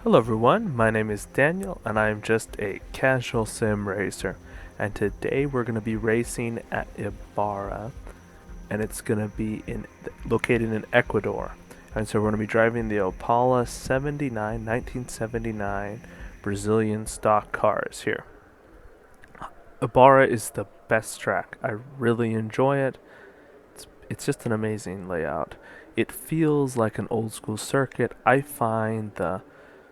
Hello everyone, my name is Daniel and I am just a casual sim racer, and today we're going to be racing at Ibarra, and it's going to be located in Ecuador. And so we're going to be driving the Opala 1979 Brazilian stock cars here. Ibarra is the best track. I really enjoy it. It's just an amazing layout. It feels like an old school circuit. I find the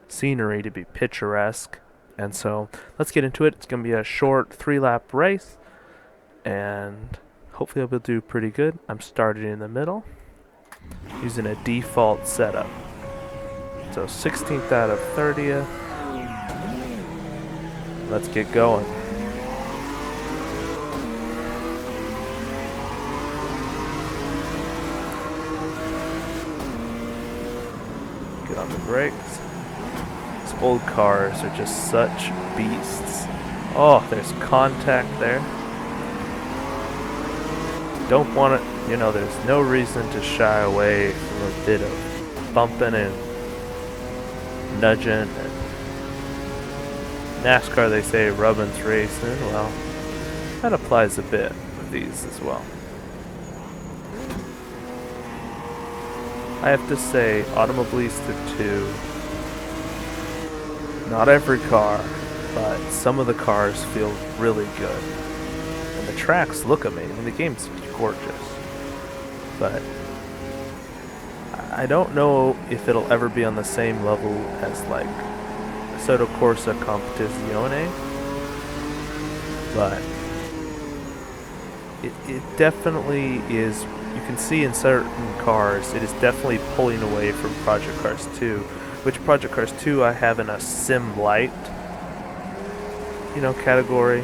scenery to be picturesque. And so let's get into it. It's going to be a short 3-lap race, and hopefully I'll be able to do pretty good. I'm starting in the middle using a default setup. So 16th out of 30th. Let's get going. Get on the brakes. Old cars are just such beasts. Oh, there's contact there. Don't want to, there's no reason to shy away from a bit of bumping and nudging. And NASCAR, they say rubbing's racing. Well, that applies a bit with these as well. I have to say, Automobilista 2, not every car, but some of the cars feel really good. And the tracks look amazing. The game's gorgeous. But I don't know if it'll ever be on the same level as like Soto Corsa Competizione. But it definitely is. You can see in certain cars, it is definitely pulling away from Project Cars 2. Which Project Cars 2 I have in a Sim Light, category.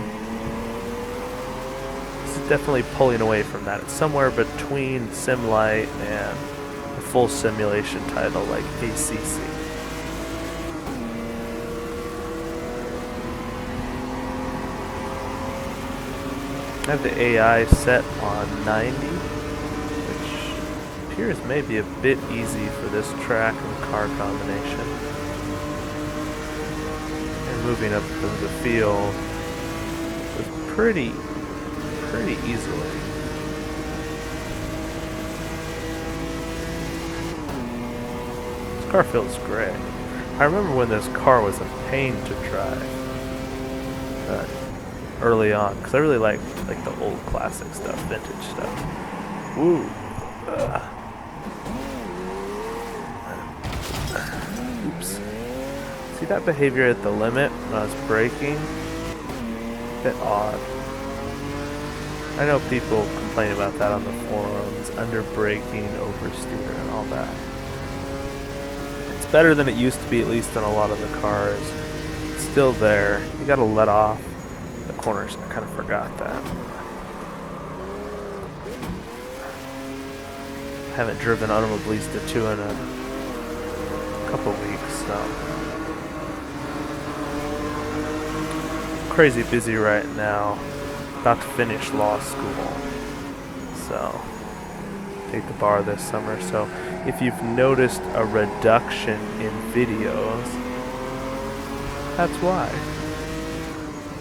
This is definitely pulling away from that. It's somewhere between Sim Light and a full simulation title like ACC. I have the AI set on 90. Appears maybe a bit easy for this track and car combination. And moving up through the field was pretty easily. This car feels great. I remember when this car was a pain to drive early on, because I really like the old classic stuff, vintage stuff. Woo! Oops. See that behavior at the limit when I was braking? A bit odd. I know people complain about that on the forums, under braking, oversteer, and all that. It's better than it used to be, at least on a lot of the cars. It's still there. You gotta let off the corners. I kind of forgot that. I haven't driven Automobilista 2 in a couple weeks, so crazy busy right now. About to finish law school, so take the bar this summer. So if you've noticed a reduction in videos, that's why.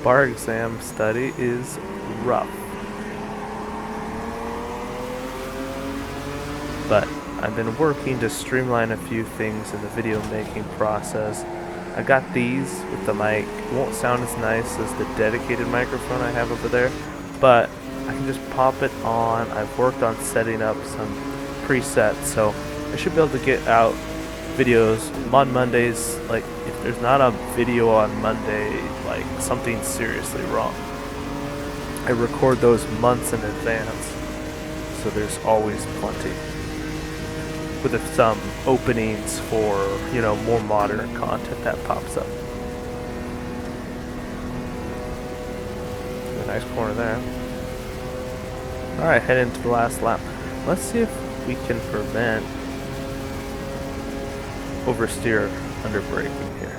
Bar exam study is rough, but I've been working to streamline a few things in the video making process. I got these with the mic. It won't sound as nice as the dedicated microphone I have over there, but I can just pop it on. I've worked on setting up some presets, so I should be able to get out videos on Mondays. Like, if there's not a video on Monday, like something's seriously wrong. I record those months in advance, so there's always plenty. With some openings for, more modern content that pops up. A nice corner there. Alright, head into the last lap. Let's see if we can prevent oversteer under braking here.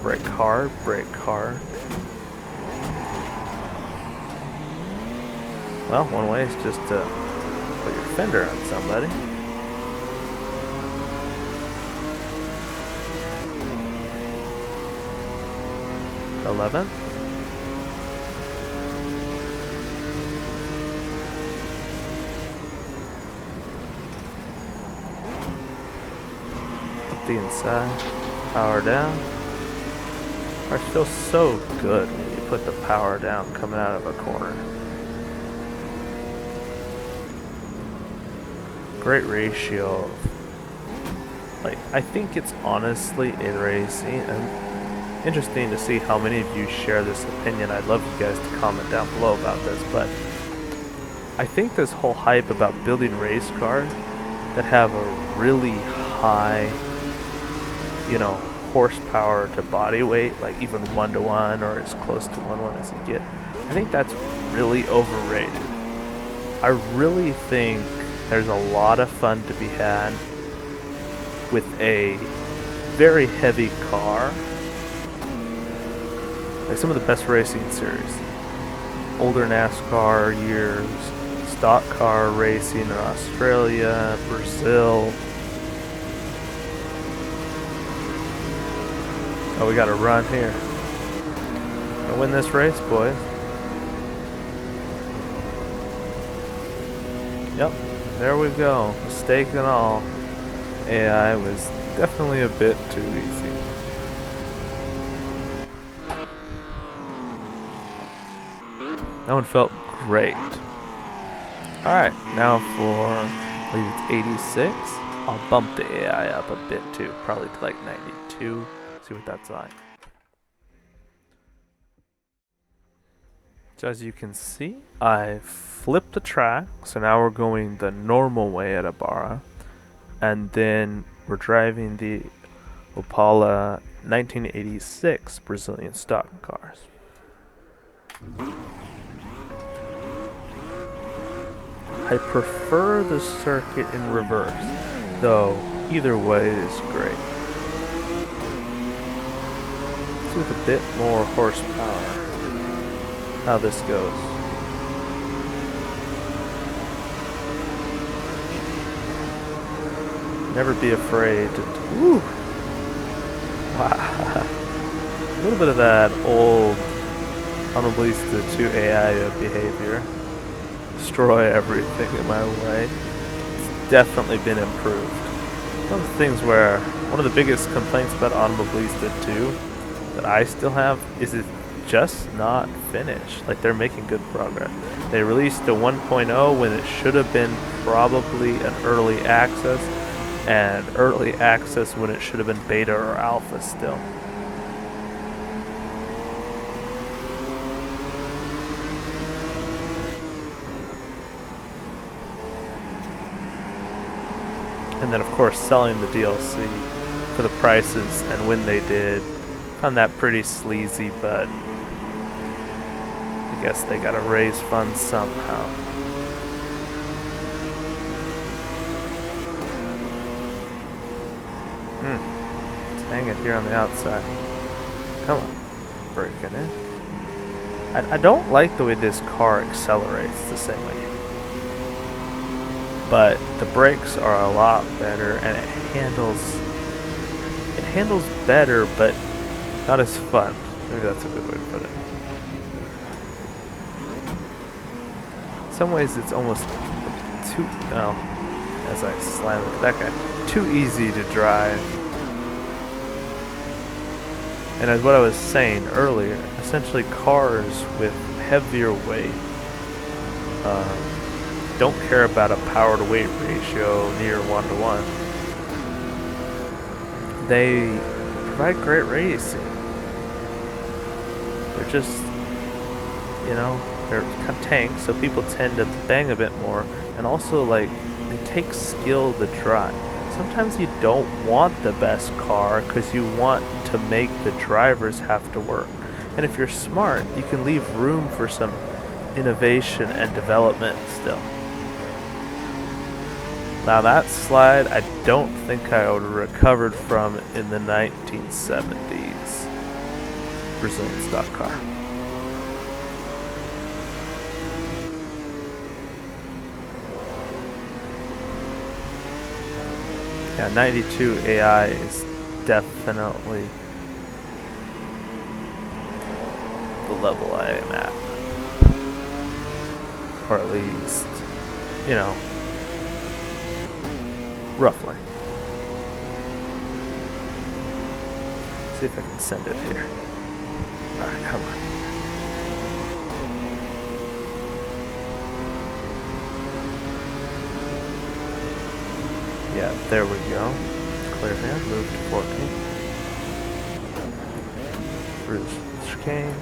Brake hard, brake hard. Well, one way is just to put your fender on somebody. 11th. Up the inside, power down. It feels so good when you put the power down coming out of a corner. Great ratio of, like, I think it's honestly in racing, and interesting to see how many of you share this opinion. I'd love you guys to comment down below about this, but I think this whole hype about building race cars that have a really high, you know, horsepower to body weight, like even 1-to-1 or as close to 1-to-1 as you get, I think that's really overrated. I really think there's a lot of fun to be had with a very heavy car, like some of the best racing series, older NASCAR years, stock car racing in Australia, Brazil. Oh, we got a run here. Gonna win this race, boys. Yep, there we go. Mistake and all. AI was definitely a bit too easy. That one felt great. Alright, now for, I believe it's 86. I'll bump the AI up a bit too, probably to like 92. See what that's like. So as you can see, I flipped the track, so now we're going the normal way at Ibarra, and then we're driving the Opala 1986 Brazilian Stock Cars. I prefer the circuit in reverse, though either way is great. With a bit more horsepower, how this goes. Never be afraid to, woo! Wow. A little bit of that old Automobilista 2 AI behavior. Destroy everything in my way. It's definitely been improved. One of the things where, one of the biggest complaints about Automobilista 2 that I still have is it's just not finished. Like, they're making good progress. They released a 1.0 when it should have been probably an early access, and early access when it should have been beta or alpha still. And then of course selling the DLC for the prices and when they did. Found that pretty sleazy, but I guess they gotta raise funds somehow. Let's hang it here on the outside. Come on, breaking in. I don't like the way this car accelerates the same way. But the brakes are a lot better, and it handles better, but not as fun. Maybe that's a good way to put it. In some ways it's almost too, as I slam into that guy, too easy to drive. And as what I was saying earlier, essentially cars with heavier weight don't care about a power to weight ratio near 1-to-1. They provide great racing. They're just, you know, they're kind of tanks, so people tend to bang a bit more, and also, like, they take skill to drive. Sometimes you don't want the best car because you want to make the drivers have to work. And if you're smart, you can leave room for some innovation and development still. Now that slide, I don't think I would have recovered from in the 1970s Brazilian stock car. Yeah, 92 AI is definitely the level I am at. Or at least, you know, roughly. See if I can send it here. Alright, come on. Yeah, there we go. Clear hand, move to 14. Through the chicane,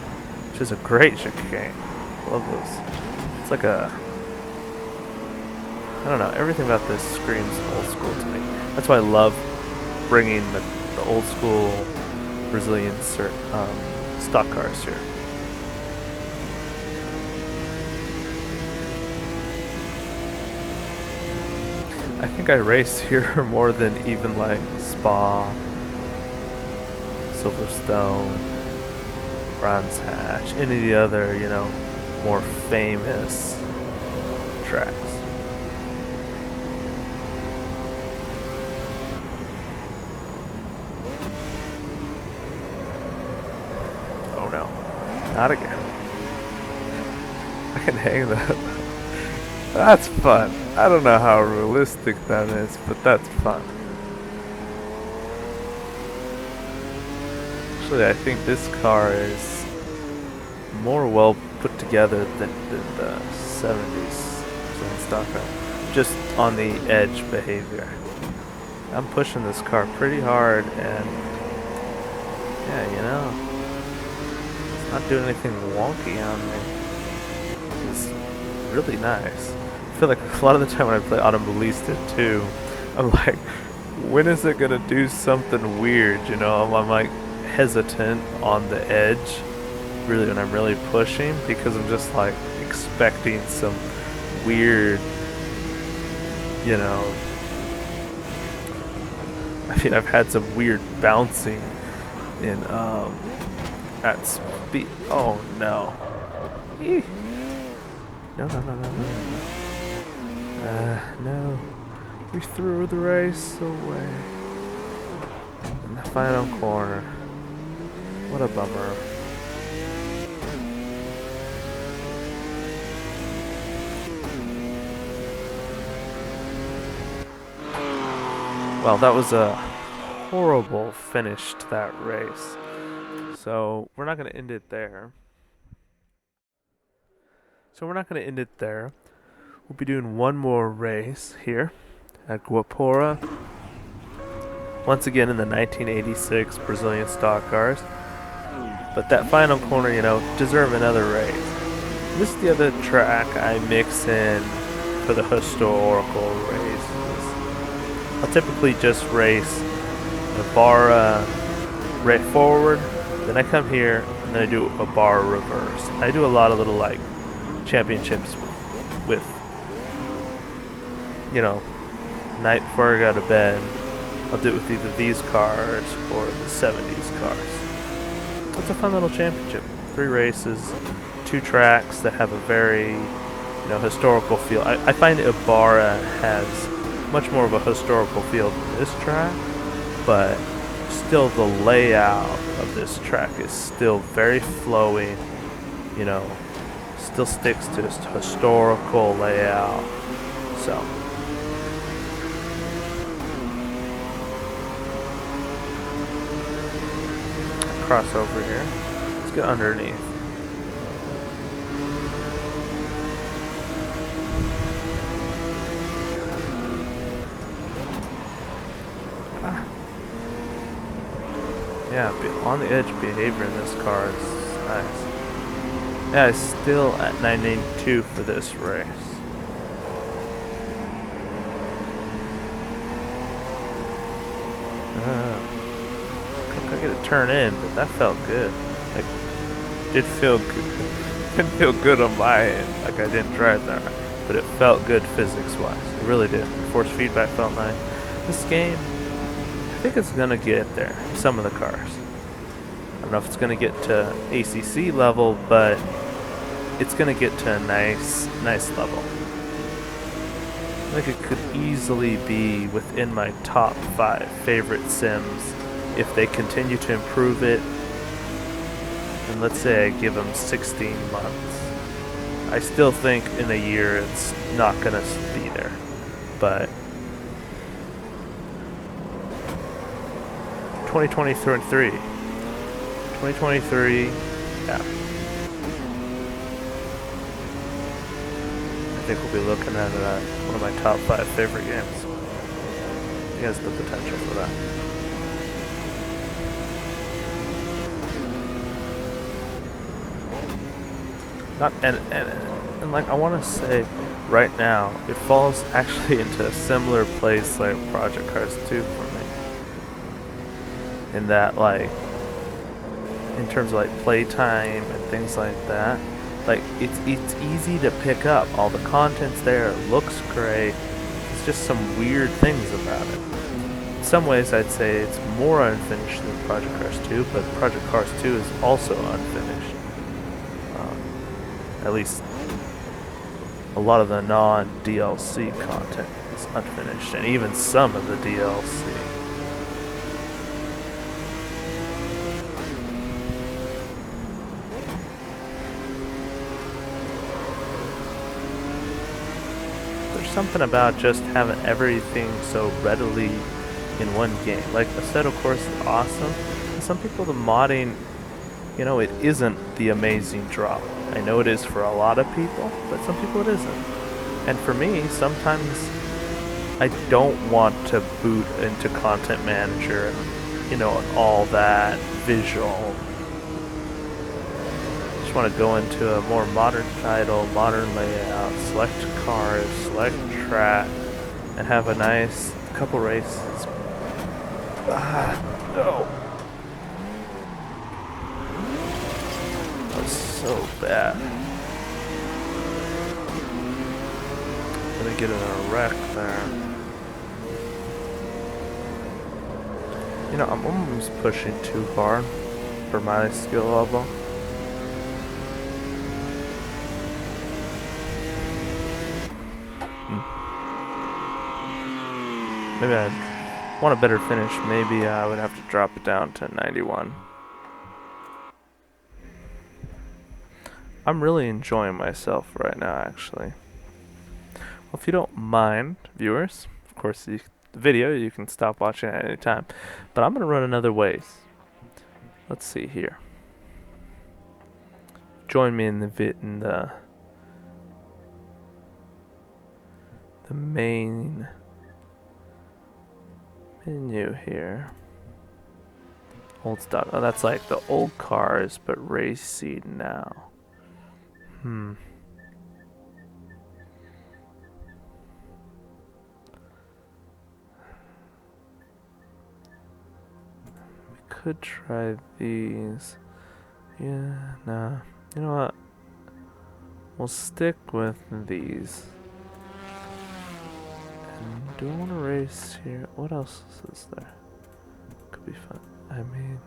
which is a great chicane. Love this. It's like a, I don't know, everything about this screams old school to me. That's why I love bringing the old school Brazilian stock cars here. I think I race here more than even like Spa, Silverstone, Brands Hatch, any of the other, you know, more famous tracks. Oh no, not again. I can hang that. That's fun. I don't know how realistic that is, but that's fun. Actually, I think this car is more well put together than the 70s stock car. Just on the edge behavior. I'm pushing this car pretty hard, and yeah, you know, it's not doing anything wonky on me. It's really nice. I feel like a lot of the time when I play Automobilista too, I'm like, when is it gonna do something weird? You know, I'm like hesitant on the edge, really, when I'm really pushing, because I'm just like expecting some weird, you know. I mean, I've had some weird bouncing in at speed. Oh no! Eeh. No. No. We threw the race away. In the final corner. What a bummer. Well, that was a horrible finish to that race. So, we're not going to end it there. We'll be doing one more race here at Guaporé. Once again in the 1986 Brazilian stock cars. But that final corner, you know, deserve another race. This is the other track I mix in for the historical races. I'll typically just race Ibarra right forward, then I come here, and then I do Ibarra reverse. I do a lot of little like championships with you know, night before I go to bed. I'll do it with either these cars or the 70s cars. It's a fun little championship. 3 races, 2 tracks that have a very, you know, historical feel. I find Ibarra has much more of a historical feel than this track, but still the layout of this track is still very flowing, you know, still sticks to its historical layout. So cross over here. Let's get underneath. Yeah, on the edge behavior in this car is nice. Yeah, it's still at 982 for this race. I get a turn in, but that felt good. Like, it feel good. Didn't feel good on my end. Like I didn't drive that, but it felt good physics-wise. It really did. The force feedback felt nice. This game, I think it's gonna get there. Some of the cars. I don't know if it's gonna get to ACC level, but it's gonna get to a nice level. I think it could easily be within my top 5 favorite sims if they continue to improve it. and let's say I give them 16 months, I still think in a year it's not gonna be there. But 2023, yeah. I think we'll be looking at one of my top 5 favorite games. He has the potential for that. And like I want to say, right now it falls actually into a similar place like Project Cars 2 for me. In that, like, in terms of like playtime and things like that, like it's easy to pick up. All the content's there, it looks great. It's just some weird things about it. In some ways, I'd say it's more unfinished than Project Cars 2, but Project Cars 2 is also unfinished. At least a lot of the non-DLC content is unfinished, and even some of the DLC. There's something about just having everything so readily in one game. Like, Assetto Corsa is awesome. And some people, the modding, you know, it isn't the amazing drop. I know it is for a lot of people, but some people it isn't. And for me, sometimes I don't want to boot into Content Manager and, you know, all that visual. I just want to go into a more modern title, modern layout, select cars, select track, and have a nice couple races. No. So bad. Gonna get in a wreck there. You know, I'm almost pushing too hard for my skill level. Maybe I want a better finish. Maybe I would have to drop it down to 91. I'm really enjoying myself right now, actually. Well, if you don't mind, viewers, of course, the video, you can stop watching at any time. But I'm going to run another ways. Let's see here. Join me in the main menu here. Old stock. Oh, that's like the old cars, but racing now. We could try these. Yeah, nah. You know what? We'll stick with these. And do I want to race here? What else is there? Could be fun. I mean,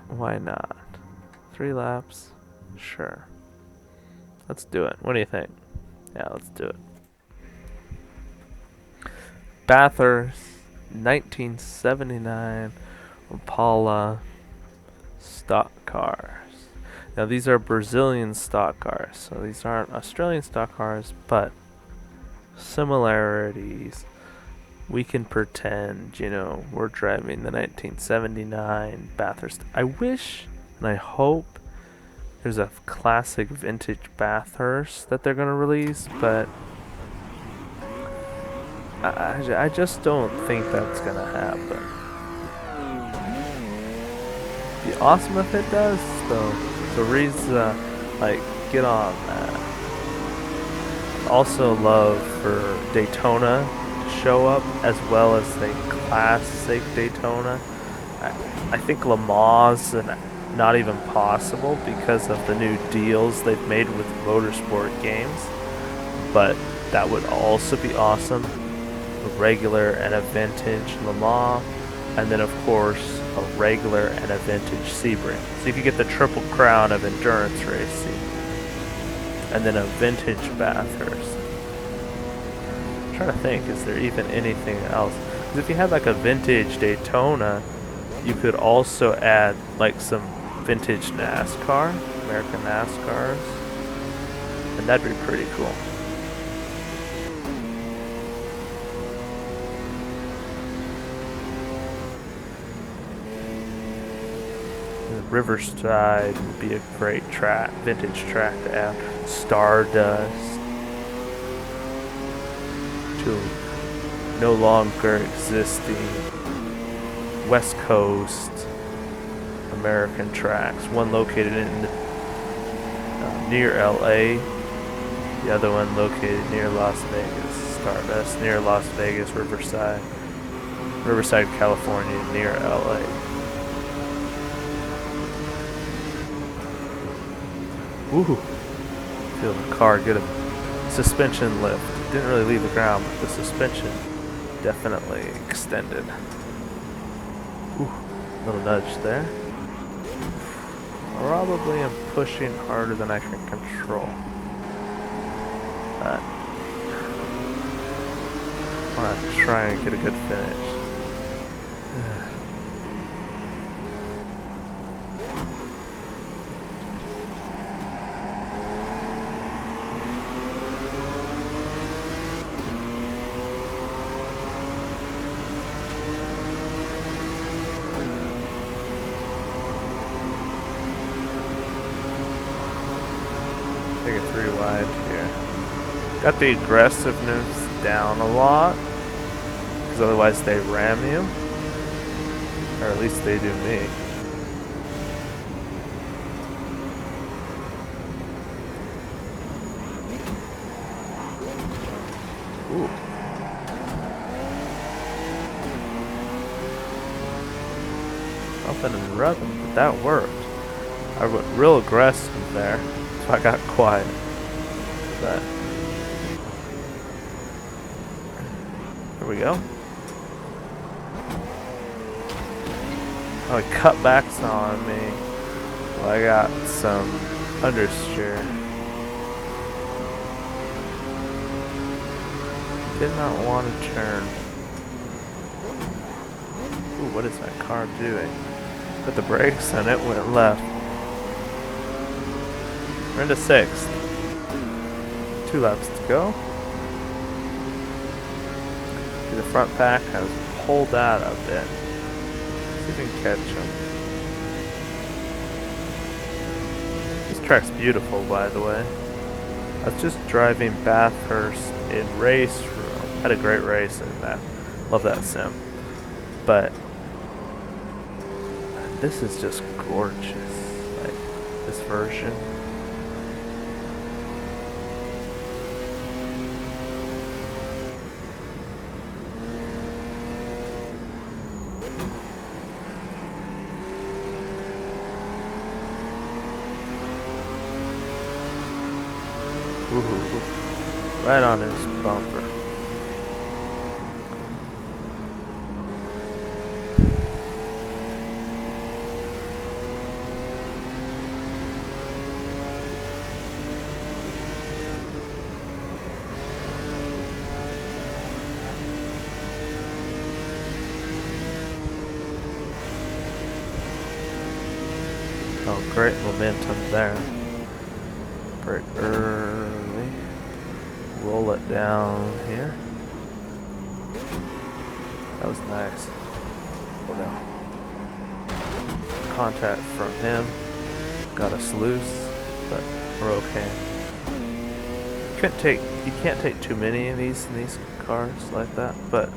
why not? 3 laps? Sure. Let's do it. What do you think? Yeah, let's do it. Bathurst, 1979 Opala Stock Cars. Now these are Brazilian stock cars, so these aren't Australian stock cars, but similarities. We can pretend, you know, we're driving the 1979 Bathurst. I wish and I hope there's a classic vintage Bathurst that they're going to release, but I just don't think that's going to happen. It'd be awesome if it does, though. So Riza, like, get on that. Also love for Daytona to show up, as well as the classic Daytona. I think Le Mans is not even possible because of the new deals they've made with motorsport games. But that would also be awesome. A regular and a vintage Le Mans, and then of course a regular and a vintage Sebring. So you could get the triple crown of endurance racing, and then a vintage Bathurst. I'm trying to think, is there even anything else? Because if you had like a vintage Daytona, you could also add like some vintage NASCAR, American NASCARs, and that'd be pretty cool. Riverside would be a great track, vintage track to add. Stardust to no longer existing West Coast American tracks. One located in near LA, the other one located near Las Vegas. Stardust near Las Vegas, Riverside, California, near LA. Woohoo! Feel the car get a suspension lift. Didn't really leave the ground, but the suspension definitely extended. Ooh, little nudge there. Probably am pushing harder than I can control. But I want to try and get a good finish. Take it 3 wide here. Got the aggressiveness down a lot, because otherwise they ram you, or at least they do me. Ooh. Something in the rhythm, but that worked. I went real aggressive there. I got quiet. But here we go. Oh, he cut backs on me. Well, I got some understeer. Did not want to turn. Ooh, what is that car doing? Put the brakes on it, went left. We're into 6th. 2 laps to go. The front pack has pulled that a bit. See if we can catch him. This track's beautiful, by the way. I was just driving Bathurst in race room. Had a great race in that. Love that sim. But this is just gorgeous. Like this version. Ooh, right on his bumper. Oh, great momentum there. Brake early. Roll it down here. That was nice. Pull down. Contact from him. Got us loose, but we're okay. You can't take too many of these in these cars like that, but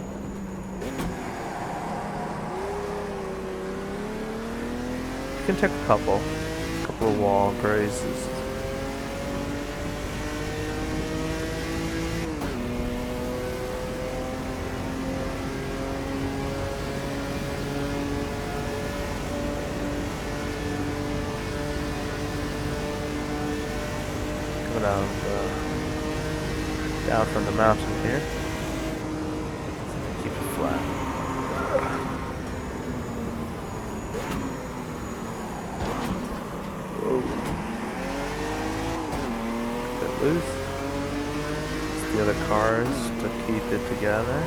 you can take a couple of wall grazes. Down from the mountain here. Keep it flat. Whoa. Get loose. It's the other cars to keep it together.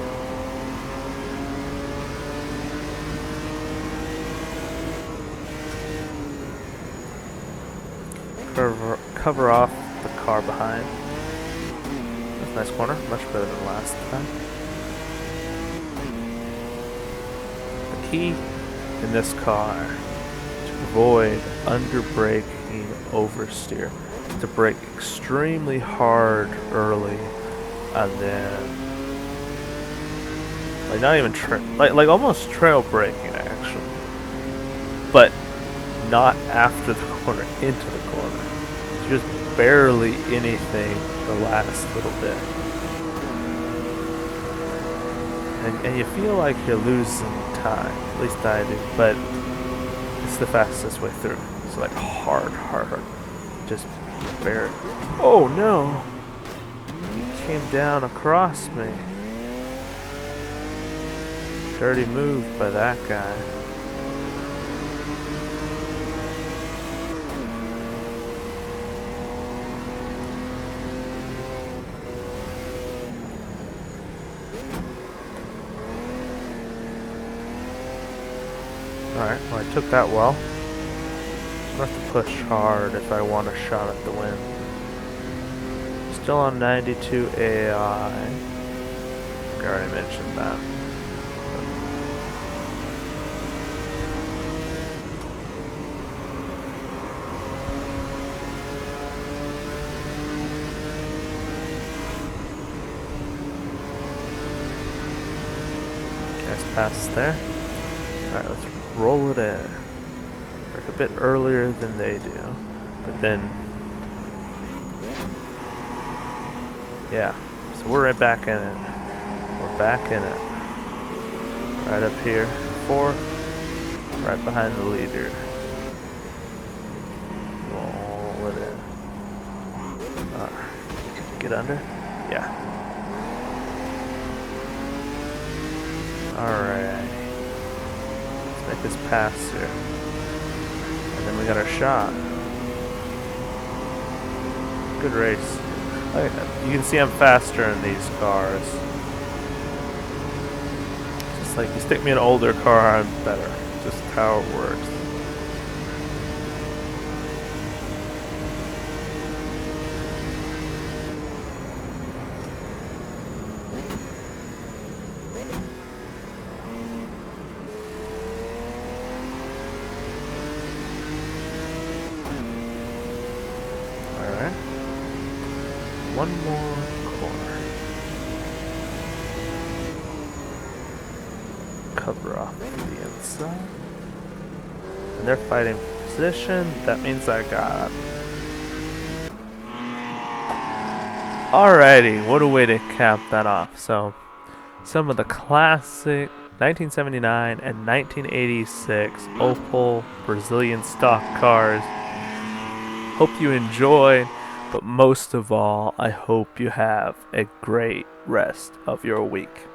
cover off the car behind. That's a nice corner, much better than last time. The key in this car to avoid under-braking oversteer, to brake extremely hard early, and then like not even like almost trail braking actually, but not after the corner, into the corner. Just barely anything the last little bit. And you feel like you're losing time, at least I do, but it's the fastest way through. It's like hard. Just barely. Oh no! He came down across me. Dirty move by that guy. Alright, well I took that well. I have to push hard if I want a shot at the win. Still on 92 AI. I already mentioned that. Nice pass there. Alright, let's roll it in. Work a bit earlier than they do. But then, yeah. So we're right back in it. We're back in it. Right up here. 4. Right behind the leader. Roll it in. Get under? Yeah. Alright. Let's make this pass here. And then we got our shot. Good race. You can see I'm faster in these cars. Just like you stick me in an older car, I'm better. Just how it works. One more corner. Cover off the inside. And they're fighting position. That means I got. Alrighty, what a way to cap that off. So, some of the classic 1979 and 1986 Opel Brazilian stock cars. Hope you enjoyed. But most of all, I hope you have a great rest of your week.